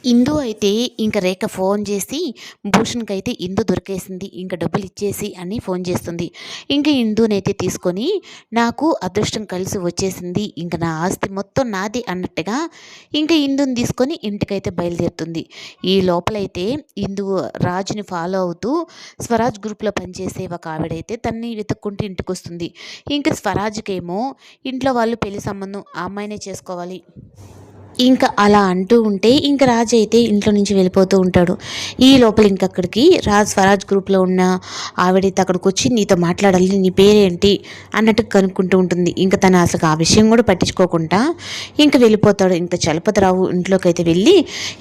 ఇందు అయితే ఇంక రేఖ ఫోన్ చేసి భూషణ్‌కైతే ఇందు దొరికేసింది. ఇంక డబ్బులిచ్చేసి అని ఫోన్ చేస్తుంది. ఇంక ఇందునైతే తీసుకొని నాకు అదృష్టం కలిసి వచ్చేసింది. ఇంక నా ఆస్తి మొత్తం నాది అన్నట్టుగా ఇంక ఇందుని తీసుకొని ఇంటికైతే బయలుదేరుతుంది. ఈ లోపలైతే ఇందు రాజుని ఫాలో అవుతూ స్వరాజ్ గ్రూప్‌లో పనిచేసే ఒక ఆవిడైతే తనని వెతుక్కుంటూ ఇంటికొస్తుంది. ఇంక స్వరాజ్‌కేమో ఇంట్లో వాళ్ళు పెళ్లి సంబంధం ఆ అమ్మాయినే చేసుకోవాలి. ఇంకా అలా అంటూ ఉంటే ఇంక రాజు అయితే ఇంట్లో నుంచి వెళ్ళిపోతూ ఉంటాడు. ఈ లోపల ఇంకక్కడికి స్వరాజ్ గ్రూప్‌లో ఉన్న ఆవిడైతే అక్కడికొచ్చి నీతో మాట్లాడాలి. నీ పేరేంటి అన్నట్టు కనుక్కుంటూ ఉంటుంది. ఇంక తను అసలు ఆ విషయం కూడా పట్టించుకోకుండా ఇంక వెళ్ళిపోతాడు. ఇంక చలపతిరావు ఇంట్లోకైతే వెళ్ళి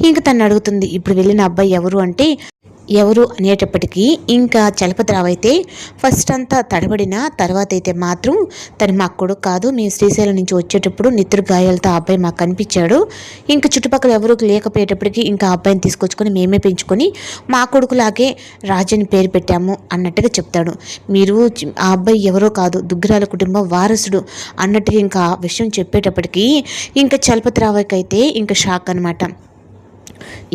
ఇంక తనని అడుగుతుంది. ఇప్పుడు వెళ్ళిన అబ్బాయి ఎవరు అంటే ఎవరు అనేటప్పటికీ ఇంకా చలపతిరావు అయితే ఫస్ట్ అంతా తడబడిన తర్వాత అయితే మాత్రం తను మా కొడుకు కాదు, మేము శ్రీశైలం నుంచి వచ్చేటప్పుడు నెత్తురు గాయాలతో ఆ అబ్బాయి మాకు కనిపించాడు. ఇంకా చుట్టుపక్కల ఎవరు లేకపోయేటప్పటికి ఇంకా ఆ అబ్బాయిని తీసుకొచ్చుకొని మేమే పెంచుకొని మా కొడుకులాగే రాజని పేరు పెట్టాము అన్నట్టుగా చెప్తాడు. మీరు ఆ అబ్బాయి ఎవరో కాదు, దుగ్గిరాల కుటుంబం వారసుడు అన్నట్టుగా ఇంకా ఆ విషయం చెప్పేటప్పటికీ ఇంకా చలపతిరావుకి అయితే ఇంకా షాక్ అనమాట.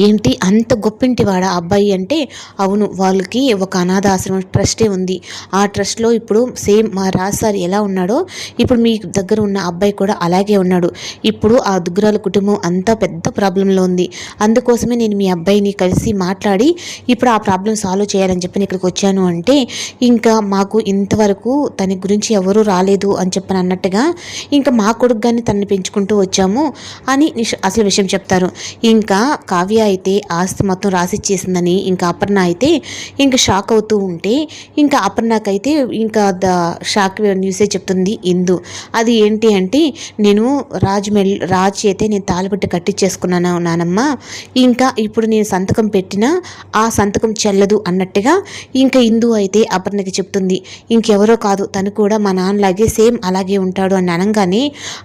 ఏంటి అంత గొప్పింటివాడ అబ్బాయి అంటే, అవును వాళ్ళకి ఒక అనాథాశ్రమం ట్రస్టే ఉంది. ఆ ట్రస్ట్లో ఇప్పుడు సేమ్ మా రాజు సార్ ఎలా ఉన్నాడో ఇప్పుడు మీ దగ్గర ఉన్న అబ్బాయి కూడా అలాగే ఉన్నాడు. ఇప్పుడు ఆ దుగ్గురాల కుటుంబం అంతా పెద్ద ప్రాబ్లంలో ఉంది. అందుకోసమే నేను మీ అబ్బాయిని కలిసి మాట్లాడి ఇప్పుడు ఆ ప్రాబ్లం సాల్వ్ చేయాలని చెప్పి ఇక్కడికి వచ్చాను అంటే, ఇంకా మాకు ఇంతవరకు తన గురించి ఎవరూ రాలేదు అని చెప్పని అన్నట్టుగా ఇంకా మా కొడుకు కానీ తనని పెంచుకుంటూ వచ్చాము అని అసలు విషయం చెప్తారు. ఇంకా కావ్య అయితే ఆస్తి మొత్తం రాసిచ్చేసిందని ఇంకా అపర్ణ అయితే ఇంకా షాక్ అవుతూ ఉంటే ఇంకా అపర్ణకైతే ఇంకా షాక్ న్యూసే చెప్తుంది ఇందు. అది ఏంటి అంటే, నేను రాజు అయితే నేను తాళిబట్టి కట్టించేసుకున్నాను నానమ్మ, ఇంకా ఇప్పుడు నేను సంతకం పెట్టినా ఆ సంతకం చెల్లదు అన్నట్టుగా ఇంకా ఇందు అయితే అపర్ణకి చెప్తుంది. ఇంకెవరో కాదు తను కూడా మా నాన్నలాగే సేమ్ అలాగే ఉంటాడు అని అనగానే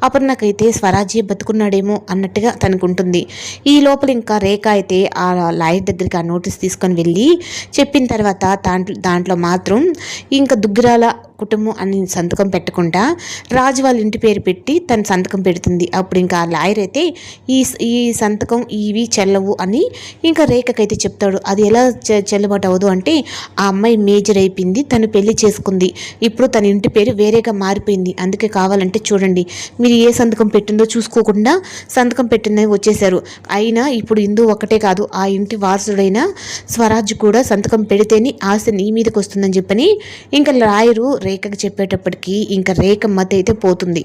అపర్ణకైతే స్వరాజ్యే బతుకున్నాడేమో అన్నట్టుగా తనకుంటుంది. ఈ లోపల ఇంకా రేఖ అయితే ఆ లాయర్ దగ్గరికి ఆ నోటీస్ తీసుకొని వెళ్ళి చెప్పిన తర్వాత దాంట్లో మాత్రం ఇంకా దుగ్గిరాల కుటుంబం అని సంతకం పెట్టకుండా రాజు వాళ్ళ ఇంటి పేరు పెట్టి తన సంతకం పెడుతుంది. అప్పుడు ఇంకా ఆ లాయర్ అయితే ఈ సంతకం ఇవి చెల్లవు అని ఇంకా రేఖకైతే చెప్తాడు. అది ఎలా చెల్లుబాటు అవ్వదు అంటే, ఆ అమ్మాయి మేజర్ అయిపోయింది, తను పెళ్లి చేసుకుంది, ఇప్పుడు తన ఇంటి పేరు వేరేగా మారిపోయింది, అందుకే కావాలంటే చూడండి మీరు ఏ సంతకం పెట్టిందో చూసుకోకుండా సంతకం పెట్టిందని వచ్చేసారు. అయినా ఇప్పుడు ఇందు ఒకటే కాదు ఆ ఇంటి వారసుడైన స్వరాజ్ కూడా సంతకం పెడితేనే ఆస్తి నీ మీదకి వస్తుందని చెప్పని ఇంకా లాయరు రేఖకి చెప్పేటప్పటికీ ఇంకా రేఖ మత అయితే పోతుంది.